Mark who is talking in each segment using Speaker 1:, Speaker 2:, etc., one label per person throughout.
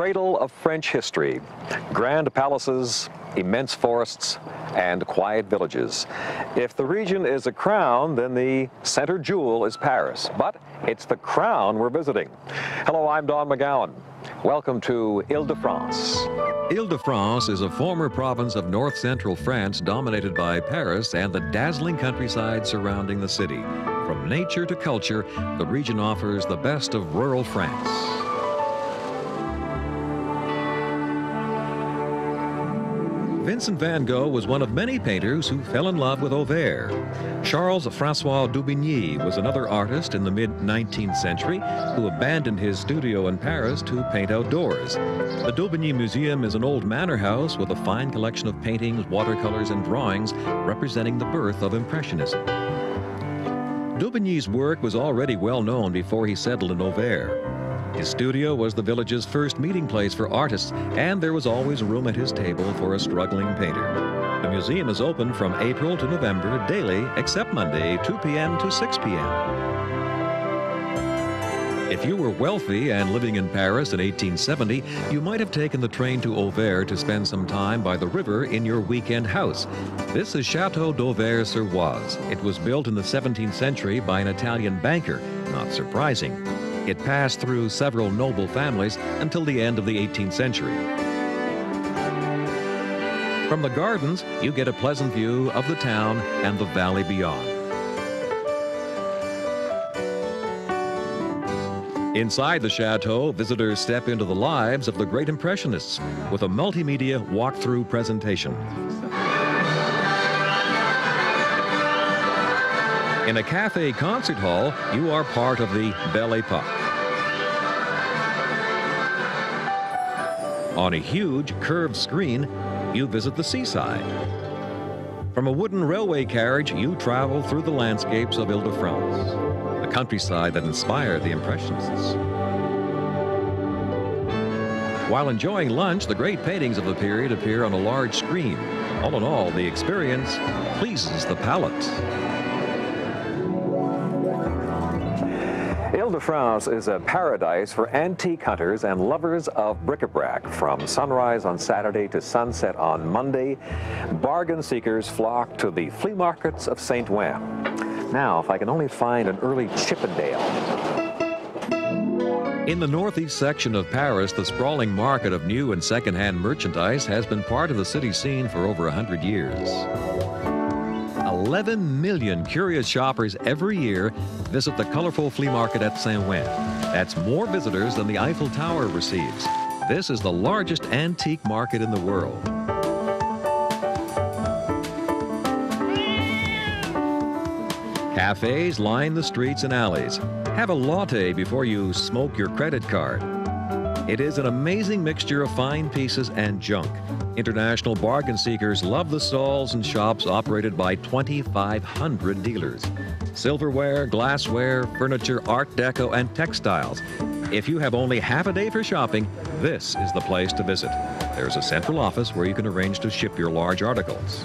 Speaker 1: cradle of French history. Grand palaces, immense forests, and quiet villages. If the region is a crown, then the center jewel is Paris. But it's the crown we're visiting. Hello, I'm Don McGowan. Welcome to Ile de France.
Speaker 2: Ile de France is a former province of north-central France dominated by Paris and the dazzling countryside surrounding the city. From nature to culture, the region offers the best of rural France. Vincent van Gogh was one of many painters who fell in love with Auvers. Charles-François Daubigny was another artist in the mid-19th century who abandoned his studio in Paris to paint outdoors. The Daubigny Museum is an old manor house with a fine collection of paintings, watercolors, and drawings representing the birth of Impressionism. Daubigny's work was already well known before he settled in Auvers. His studio was the village's first meeting place for artists, and there was always room at his table for a struggling painter. The museum is open from April to November daily, except Monday, 2 p.m. to 6 p.m. If you were wealthy and living in Paris in 1870, you might have taken the train to Auvers to spend some time by the river in your weekend house. This is Chateau d'Auvers-sur-Oise. It was built in the 17th century by an Italian banker. Not surprising. It passed through several noble families until the end of the 18th century. From the gardens, you get a pleasant view of the town and the valley beyond. Inside the chateau, visitors step into the lives of the great Impressionists with a multimedia walkthrough presentation. In a cafe concert hall, you are part of the Belle Époque. On a huge curved screen, you visit the seaside. From a wooden railway carriage, you travel through the landscapes of Ile de France, the countryside that inspired the Impressionists. While enjoying lunch, the great paintings of the period appear on a large screen. All in all, the experience pleases the palate.
Speaker 1: Ile de France is a paradise for antique hunters and lovers of bric-a-brac. From sunrise on Saturday to sunset on Monday, bargain seekers flock to the flea markets of Saint-Ouen. Now, if I can only find an early Chippendale.
Speaker 2: In the northeast section of Paris, the sprawling market of new and second-hand merchandise has been part of the city scene for over 100 years. 11 million curious shoppers every year visit the colorful flea market at Saint-Ouen. That's more visitors than the Eiffel Tower receives. This is the largest antique market in the world. Cafes line the streets and alleys. Have a latte before you smoke your credit card. It is an amazing mixture of fine pieces and junk. International bargain seekers love the stalls and shops operated by 2,500 dealers. Silverware, glassware, furniture, art deco, and textiles. If you have only half a day for shopping, this is the place to visit. There's a central office where you can arrange to ship your large articles.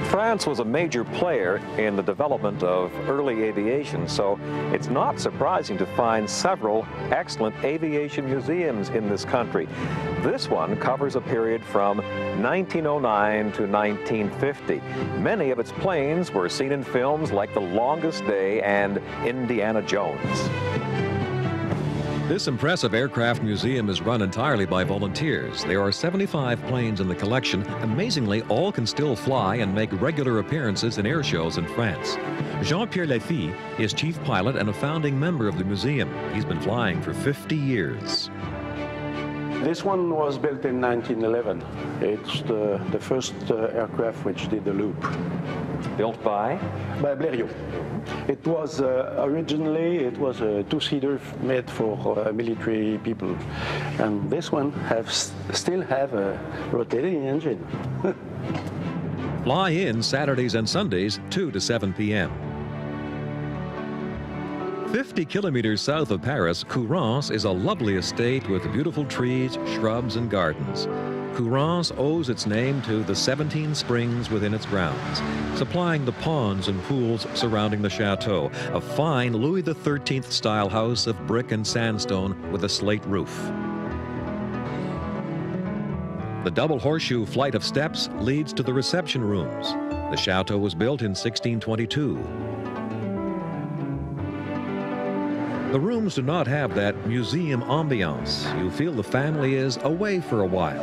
Speaker 1: France was a major player in the development of early aviation, so it's not surprising to find several excellent aviation museums in this country. This one covers a period from 1909 to 1950. Many of its planes were seen in films like The Longest Day and Indiana Jones.
Speaker 2: This impressive aircraft museum is run entirely by volunteers. There are 75 planes in the collection. Amazingly, all can still fly and make regular appearances in air shows in France. Jean-Pierre Lefy is chief pilot and a founding member of the museum. He's been flying for 50 years.
Speaker 3: This one was built in 1911. It's the first aircraft which did the loop.
Speaker 1: Built by?
Speaker 3: By Blériot. It was originally a two-seater made for military people, and this one still have a rotating engine.
Speaker 2: Fly in Saturdays and Sundays, 2 to 7 p.m. 50 kilometers south of Paris, Courance is a lovely estate with beautiful trees, shrubs, and gardens. Courance owes its name to the 17 springs within its grounds, supplying the ponds and pools surrounding the chateau, a fine Louis XIII style house of brick and sandstone with a slate roof. The double horseshoe flight of steps leads to the reception rooms. The chateau was built in 1622. The rooms do not have that museum ambiance. You feel the family is away for a while.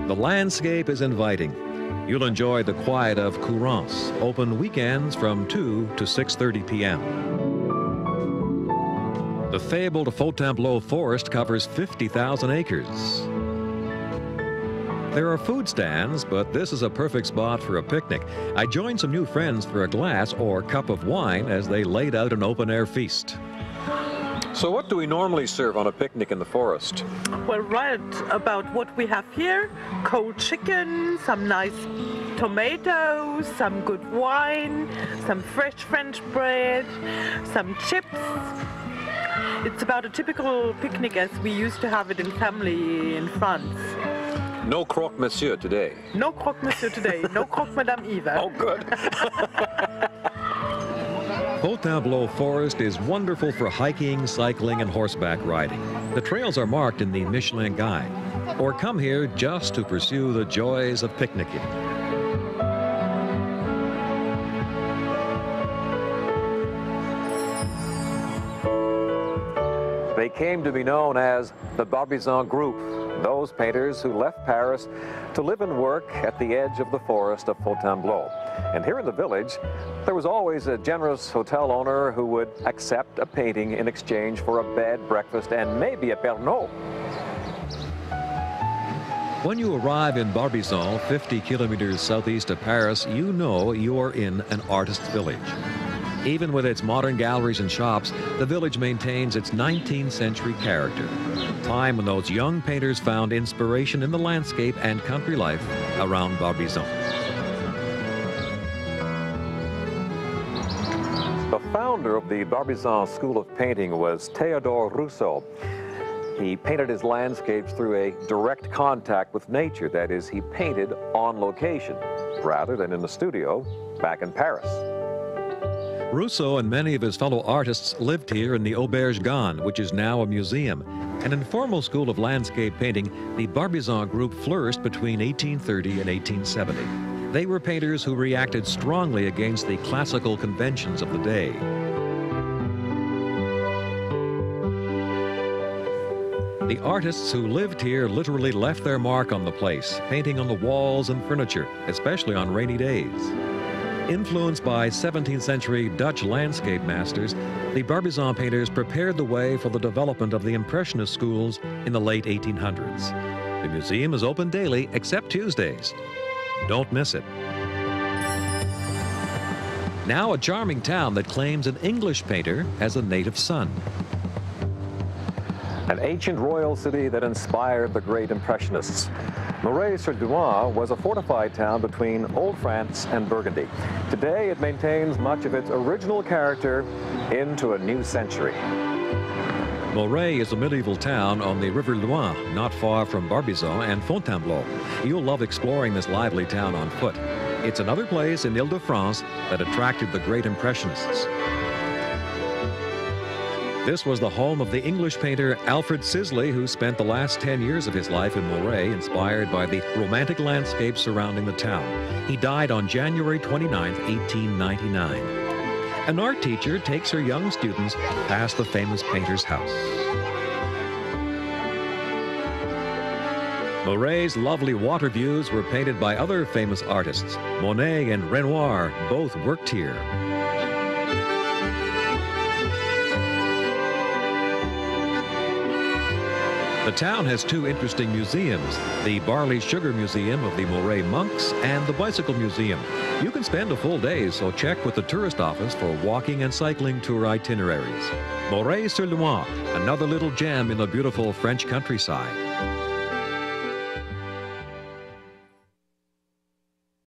Speaker 2: The landscape is inviting. You'll enjoy the quiet of Courance, open weekends from 2 to 6:30 p.m. The fabled Fontainebleau forest covers 50,000 acres. There are food stands, but this is a perfect spot for a picnic. I joined some new friends for a glass or cup of wine as they laid out an open-air feast.
Speaker 1: So what do we normally serve on a picnic in the forest?
Speaker 4: Well, right about what we have here: cold chicken, some nice tomatoes, some good wine, some fresh French bread, some chips. It's about a typical picnic as we used to have it in family in France.
Speaker 1: No croque monsieur today.
Speaker 4: No croque monsieur today, no croque madame either.
Speaker 1: Oh, good.
Speaker 2: Fontainebleau Forest is wonderful for hiking, cycling, and horseback riding. The trails are marked in the Michelin Guide. Or come here just to pursue the joys of picnicking.
Speaker 1: They came to be known as the Barbizon Group, those painters who left Paris to live and work at the edge of the forest of Fontainebleau. And here in the village, there was always a generous hotel owner who would accept a painting in exchange for a bed, breakfast, and maybe a Pernod.
Speaker 2: When you arrive in Barbizon, 50 kilometers southeast of Paris, you know you are in an artist's village. Even with its modern galleries and shops, the village maintains its 19th century character, a time when those young painters found inspiration in the landscape and country life around Barbizon.
Speaker 1: The founder of the Barbizon School of Painting was Théodore Rousseau. He painted his landscapes through a direct contact with nature. That is, he painted on location rather than in the studio back in Paris.
Speaker 2: Rousseau and many of his fellow artists lived here in the Auberge Gone, which is now a museum. An informal school of landscape painting, the Barbizon Group flourished between 1830 and 1870. They were painters who reacted strongly against the classical conventions of the day. The artists who lived here literally left their mark on the place, painting on the walls and furniture, especially on rainy days. Influenced by 17th century Dutch landscape masters, the Barbizon painters prepared the way for the development of the Impressionist schools in the late 1800s. The museum is open daily except Tuesdays. Don't miss it. Now a charming town that claims an English painter as a native son.
Speaker 1: An ancient royal city that inspired the great Impressionists. Moret-sur-Douai was a fortified town between Old France and Burgundy. Today, it maintains much of its original character into a new century.
Speaker 2: Moret is a medieval town on the River Loire, not far from Barbizon and Fontainebleau. You'll love exploring this lively town on foot. It's another place in Ile de France that attracted the great Impressionists. This was the home of the English painter Alfred Sisley, who spent the last 10 years of his life in Moret, inspired by the romantic landscape surrounding the town. He died on January 29, 1899. An art teacher takes her young students past the famous painter's house. Moret's lovely water views were painted by other famous artists. Monet and Renoir both worked here. The town has two interesting museums, the Barley Sugar Museum of the Moret monks and the Bicycle Museum. You can spend a full day, so check with the tourist office for walking and cycling tour itineraries. Moret-sur-Loire, another little gem in the beautiful French countryside.